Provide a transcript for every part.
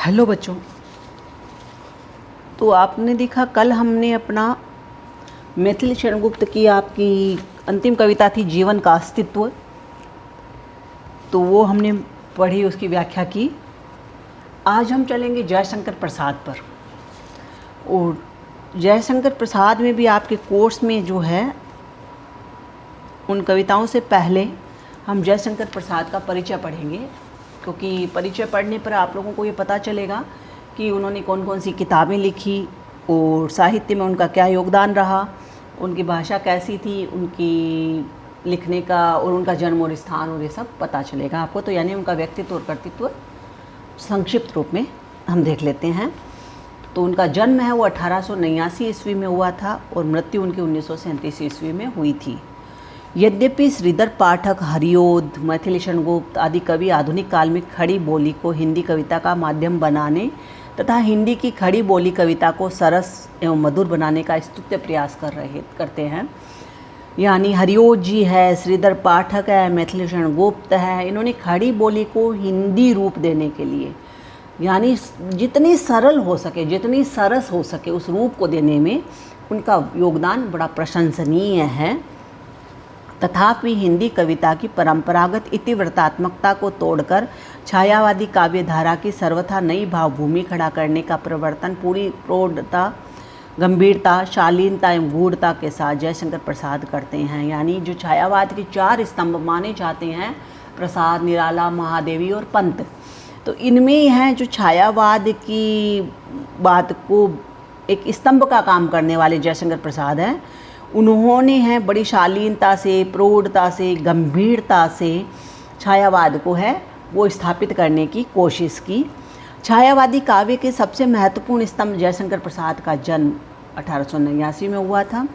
Hello बच्चों। तो आपने देखा कल हमने अपना मैथिली शरण गुप्त की आपकी अंतिम कविता थी जीवन का अस्तित्व। तो वो हमने पढ़ी, उसकी व्याख्या की। आज हम चलेंगे जयशंकर प्रसाद पर। और जयशंकर प्रसाद में भी आपके कोर्स में जो है उन कविताओं से पहले हम जयशंकर प्रसाद का परिचय पढ़ेंगे, क्योंकि परिचय पढ़ने पर आप लोगों को ये पता चलेगा कि उन्होंने कौन कौन सी किताबें लिखी और साहित्य में उनका क्या योगदान रहा, उनकी भाषा कैसी थी, उनकी लिखने का और उनका जन्म और स्थान और ये सब पता चलेगा आपको। तो यानी उनका व्यक्तित्व और कर्तृत्व संक्षिप्त रूप में हम देख लेते हैं। तो उनका जन्म है वो 1889 ईस्वी में हुआ था और मृत्यु उनकी 1937 ईस्वी में हुई थी। यद्यपि श्रीधर पाठक, हरिओद, मैथिली शरण गुप्त आदि कवि आधुनिक काल में खड़ी बोली को हिंदी कविता का माध्यम बनाने तथा हिंदी की खड़ी बोली कविता को सरस एवं मधुर बनाने का स्तुत्य प्रयास करते हैं। यानी हरिओद जी है, श्रीधर पाठक है, मैथिली शरण गुप्त है, इन्होंने खड़ी बोली को हिंदी रूप देने के लिए, यानी जितनी सरल हो सके, जितनी सरस हो सके उस रूप को देने में उनका योगदान बड़ा प्रशंसनीय है। तथापि हिंदी कविता की परंपरागत इतिवृत्तात्मकता को तोड़कर छायावादी काव्य धारा की सर्वथा नई भावभूमि खड़ा करने का प्रवर्तन पूरी प्रौढ़ता, गंभीरता, शालीनता एवं गूढ़ता के साथ जयशंकर प्रसाद करते हैं। यानी जो छायावाद के 4 स्तंभ माने जाते हैं, प्रसाद, निराला, महादेवी और पंत, तो इनमें ही हैं जो छायावाद की बात को एक स्तंभ का काम करने वाले जयशंकर प्रसाद हैं। उन्होंने हैं बड़ी शालीनता से, प्रौढ़ता से, गंभीरता से छायावाद को है वो स्थापित करने की कोशिश की। छायावादी काव्य के सबसे महत्वपूर्ण स्तंभ जयशंकर प्रसाद का जन्म 1889 में हुआ था।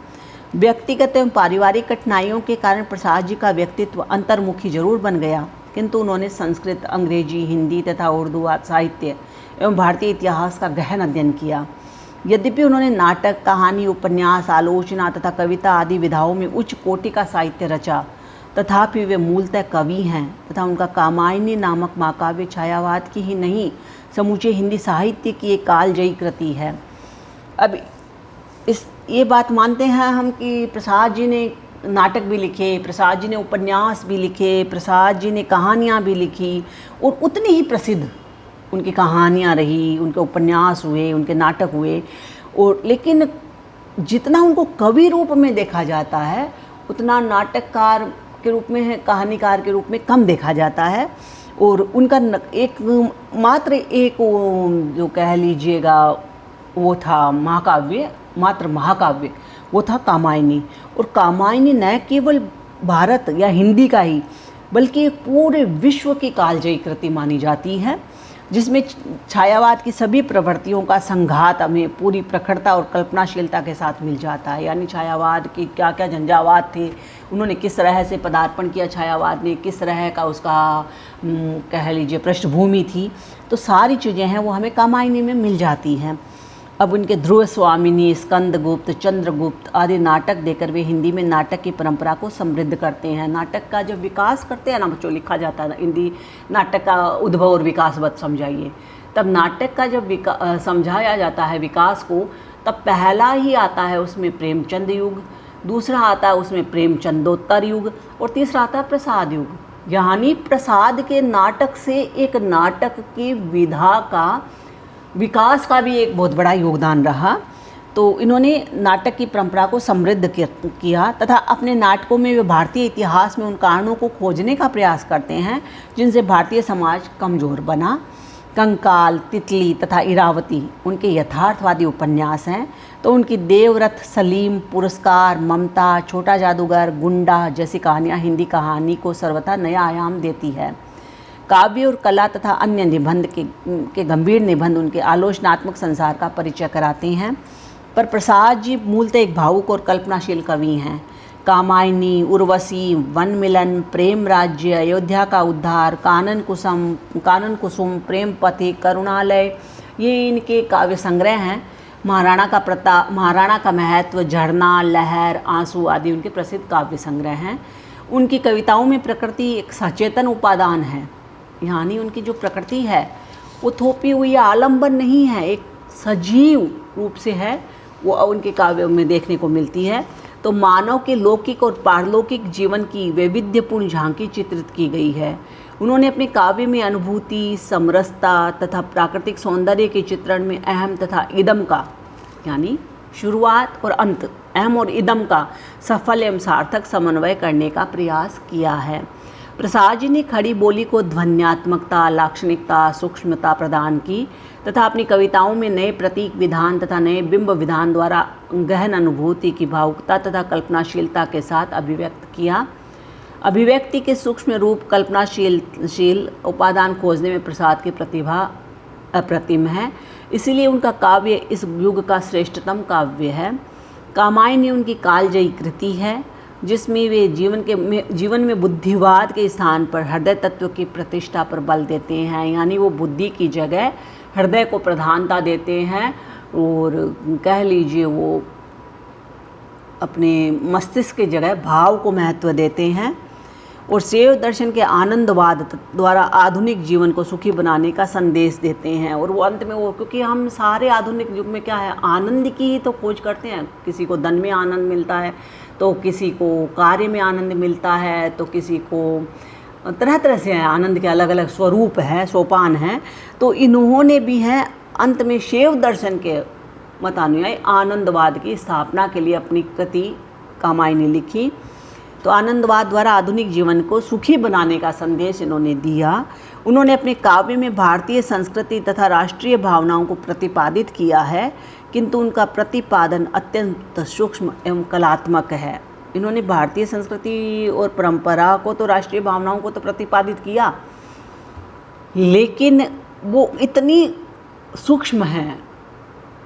व्यक्तिगत एवं पारिवारिक कठिनाइयों के कारण प्रसाद जी का व्यक्तित्व अंतर्मुखी जरूर बन गया, किंतु उन्होंने संस्कृत, अंग्रेजी, हिंदी तथा उर्दू साहित्य एवं भारतीय इतिहास का गहन अध्ययन किया। यद्यपि उन्होंने नाटक, कहानी, उपन्यास, आलोचना तथा कविता आदि विधाओं में उच्च कोटि का साहित्य रचा, तथापि वे मूलतः कवि हैं तथा उनका कामायनी नामक महाकाव्य छायावाद की ही नहीं, समूचे हिंदी साहित्य की एक कालजयी कृति है। अब ये बात मानते हैं हम कि प्रसाद जी ने नाटक भी लिखे, प्रसाद जी ने उपन्यास भी लिखे, प्रसाद जी ने कहानियाँ भी लिखी और उतनी ही प्रसिद्ध उनकी कहानियाँ रही, उनके उपन्यास हुए, उनके नाटक हुए। और लेकिन जितना उनको कवि रूप में देखा जाता है उतना नाटककार के रूप में है, कहानीकार के रूप में कम देखा जाता है। और उनका मात्र एक जो कह लीजिएगा वो था महाकाव्य, मात्र महाकाव्य, वो था कामायनी। और कामायनी न केवल भारत या हिंदी का ही बल्कि पूरे विश्व की कालजयी कृति मानी जाती है, जिसमें छायावाद की सभी प्रवृत्तियों का संघात हमें पूरी प्रखरता और कल्पनाशीलता के साथ मिल जाता है। यानी छायावाद की क्या क्या झंझावात थे, उन्होंने किस तरह से पदार्पण किया, छायावाद ने किस तरह का उसका कह लीजिए पृष्ठभूमि थी, तो सारी चीज़ें हैं वो हमें कामायनी में मिल जाती हैं। अब उनके ध्रुव स्वामिनी, स्कंदगुप्त, चंद्रगुप्त आदि नाटक देकर वे हिंदी में नाटक की परंपरा को समृद्ध करते हैं। नाटक का जब विकास करते हैं ना बच्चों, लिखा जाता है हिंदी नाटक का उद्भव और विकास बत समझाइए, तब नाटक का जब समझाया जाता है विकास को, तब पहला ही आता है उसमें प्रेमचंद युग, दूसरा आता है उसमें प्रेमचंदोत्तर युग और तीसरा आता है प्रसाद युग। यानी प्रसाद के नाटक से एक नाटक की विधा का विकास का भी एक बहुत बड़ा योगदान रहा। तो इन्होंने नाटक की परंपरा को समृद्ध किया तथा अपने नाटकों में वे भारतीय इतिहास में उन कारणों को खोजने का प्रयास करते हैं जिनसे भारतीय समाज कमज़ोर बना। कंकाल, तितली तथा इरावती उनके यथार्थवादी उपन्यास हैं। तो उनकी देवरथ, सलीम, पुरस्कार, ममता, छोटा जादूगर, गुंडा जैसी कहानियाँ हिंदी कहानी को सर्वथा नया आयाम देती है। काव्य और कला तथा अन्य निबंध के गंभीर निबंध उनके आलोचनात्मक संसार का परिचय कराते हैं। पर प्रसाद जी मूलतः एक भावुक और कल्पनाशील कवि हैं। कामायनी, उर्वशी, वन मिलन, प्रेम राज्य, अयोध्या का उद्धार, कानन कुसुम, प्रेम पथिक, करुणालय, ये इनके काव्य संग्रह हैं। महाराणा का प्रताप, महाराणा का महत्व, झरना, लहर, आंसू आदि उनके प्रसिद्ध काव्य संग्रह हैं। उनकी कविताओं में प्रकृति एक सचेतन उपादान है, यानी उनकी जो प्रकृति है वो थोपी हुई आलम्बन नहीं है, एक सजीव रूप से है, वो उनके काव्यों में देखने को मिलती है। तो मानव के लौकिक और पारलौकिक जीवन की वैविध्यपूर्ण झांकी चित्रित की गई है। उन्होंने अपने काव्य में अनुभूति, समरसता तथा प्राकृतिक सौंदर्य के चित्रण में अहम तथा इदम का, यानी शुरुआत और अंत, अहम और इदम का सफल एवं सार्थक समन्वय करने का प्रयास किया है। प्रसाद जी ने खड़ी बोली को ध्वन्यात्मकता, लाक्षणिकता, सूक्ष्मता प्रदान की तथा अपनी कविताओं में नए प्रतीक विधान तथा नए बिंब विधान द्वारा गहन अनुभूति की भावुकता तथा कल्पनाशीलता के साथ अभिव्यक्त किया। अभिव्यक्ति के सूक्ष्म रूप कल्पनाशील उपादान खोजने में प्रसाद की प्रतिभा अप्रतिम है, इसीलिए उनका काव्य इस युग का श्रेष्ठतम काव्य है। कामायनी उनकी कालजयी कृति है, जिसमें वे जीवन में बुद्धिवाद के स्थान पर हृदय तत्व की प्रतिष्ठा पर बल देते हैं, यानी वो बुद्धि की जगह हृदय को प्रधानता देते हैं और कह लीजिए वो अपने मस्तिष्क की जगह भाव को महत्व देते हैं। और शैव दर्शन के आनंदवाद द्वारा आधुनिक जीवन को सुखी बनाने का संदेश देते हैं। और वो अंत में वो, क्योंकि हम सारे आधुनिक युग में क्या है, आनंद की ही तो खोज करते हैं। किसी को धन में आनंद मिलता है, तो किसी को कार्य में आनंद मिलता है, तो किसी को तरह तरह से है, आनंद के अलग अलग स्वरूप हैं, सोपान हैं। तो इन्होंने भी हैं अंत में शैव दर्शन के मतानुयायी आनंदवाद की स्थापना के लिए अपनी कृति कामायनी लिखी। तो आनंदवाद द्वारा आधुनिक जीवन को सुखी बनाने का संदेश इन्होंने दिया। उन्होंने अपने काव्य में भारतीय संस्कृति तथा राष्ट्रीय भावनाओं को प्रतिपादित किया है, किंतु उनका प्रतिपादन अत्यंत सूक्ष्म एवं कलात्मक है। इन्होंने भारतीय संस्कृति और परंपरा को तो, राष्ट्रीय भावनाओं को तो प्रतिपादित किया, लेकिन वो इतनी सूक्ष्म है,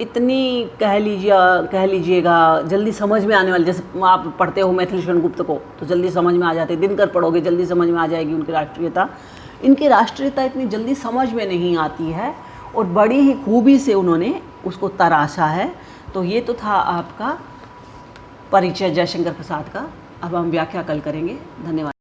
इतनी कह लीजिएगा जल्दी समझ में आने वाली। जैसे आप पढ़ते हो मैथिली शरण गुप्त को तो जल्दी समझ में आ जाते, दिनकर पढ़ोगे जल्दी समझ में आ जाएगी उनकी राष्ट्रीयता। इनकी राष्ट्रीयता इतनी जल्दी समझ में नहीं आती है और बड़ी ही खूबी से उन्होंने उसको तराशा है। तो ये तो था आपका परिचय जयशंकर प्रसाद का। अब हम व्याख्या कल करेंगे। धन्यवाद।